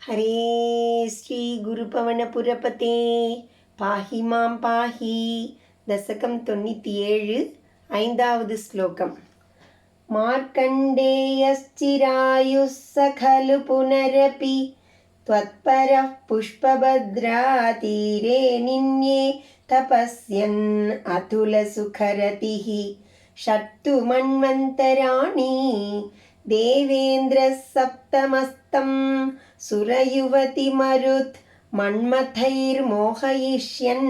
हरे श्री गुरुपवनपुरपते पाहि मां पाहि दशकं 97 ऐந்தாவது श्लोकम् मार्कण्डेयश्चिरायुः स खलु पुनरपि त्वत्परः पुष्पभद्रातीरे निन्ये तपस्यन् अतुलसुखरतिः षट्तु मन्वन्तराणि देवेन्द्रः सप्तमस्तं सुरयुवति मरुत् मन्मथैर्मोहयिष्यन्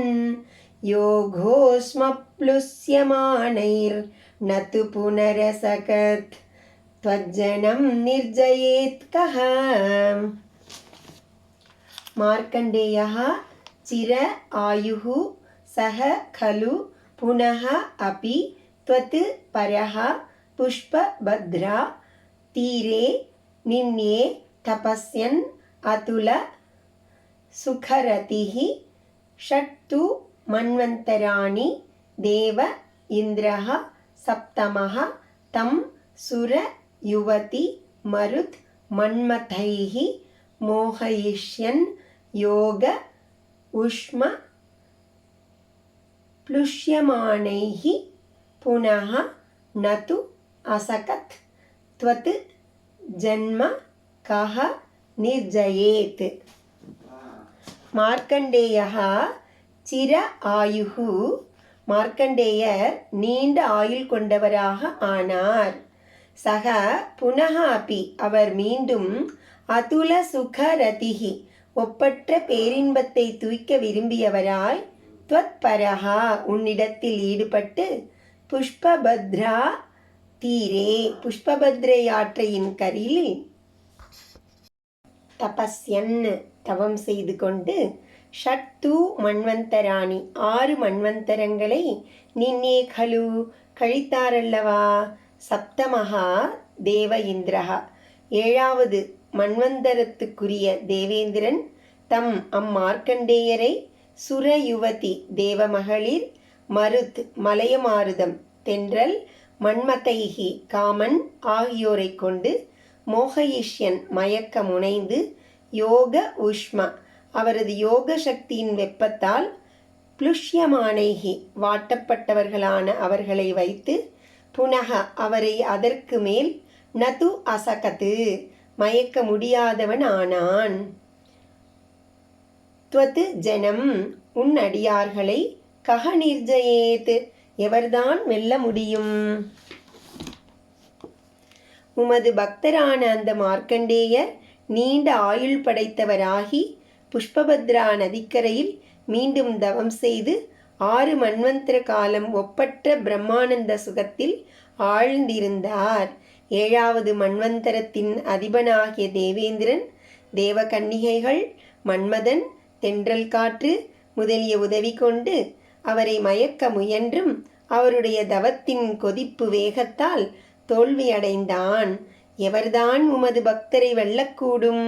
योगोऽस्मप्लुष्यमाणैर्न तु पुनरसकत् त्वज्जनं निर्जयेत् कः। मार्कण्डेयः चिर आयुः सः खलु पुनः अपि त्वत् परः पुष्पभद्रा तीरे निन्ये तपस्यन् अतुल सुखरतिः षट्तु मन्वन्तराणि देव इन्द्रः सप्तमः तं सुर युवति मरुत् मन्मथैः मोहयिष्यन् योग उष्म प्लुष्यमाणैः पुनः न तु असकत् त्वत् जन्म कः निर्जयेत्। மார்க்கண்டேயः சிர ஆயுஹு மார்க்கண்டேயர் நீண்ட ஆயுள் கொண்டவராக ஆனார். சக புனः அபி அவர் மீண்டும் அதுல சுகரதிஹி ஒப்பற்ற பேரின்பத்தை தூய்க்க விரும்பியவராய் துவத்பரஹா உன்னிடத்தில் ஈடுபட்டு புஷ்பபத்ரா தீரே புஷ்பபத்ரை ஆற்றையின் கரையில் தபஸ்யன் தவம் செய்து கொண்டு ஷட்டு மன்வந்தராணி 6 மன்வந்தரங்களை நின்னே கலு கழித்தாரல்லவா. சப்தமஹா தேவ இந்திரஹா 7வது மன்வந்தரத்துக்குரிய தேவேந்திரன் தம் அம்மார்க்கண்டேயரை சுரயுவதி தேவமகளிர் மருத் மலையமாருதம் தென்றல் மன்மதைஹி காமன் ஆகியோரை கொண்டு மோகயிஷ்யன் மயக்க முனைந்து யோக உஷ்ம அவரது யோக சக்தியின் வெப்பத்தால் புளுஷ்யமானைகி வாட்டப்பட்டவர்களான அவர்களை வைத்து புனக அவரை அதற்கு மேல் நது அசகத்து மயக்க முடியாதவன் ஆனான். துவது ஜனம் உன் அடியார்களை கக நிர்ஜயேத் எவர்தான் வெல்ல முடியும். உமது பக்தரான அந்த மார்க்கண்டேயர் நீண்ட ஆயுள் படைத்தவராகி புஷ்பபத்ரா நதிக்கரையில் மீண்டும் தவம் செய்து 6 மன்வந்தர காலம் ஒப்பற்ற பிரம்மானந்த சுகத்தில் ஆழ்ந்திருந்தார். 7வது மன்வந்தரத்தின் அதிபனாகிய தேவேந்திரன் தேவகன்னிகைகள் மன்மதன் தென்றல் காற்று முதலிய உதவி கொண்டு அவரை மயக்க முயன்றும் அவருடைய தவத்தின் கொதிப்பு வேகத்தால் தோல்வியடைந்தான். எவர்தான் உமது பக்தரை வெல்லக்கூடும்?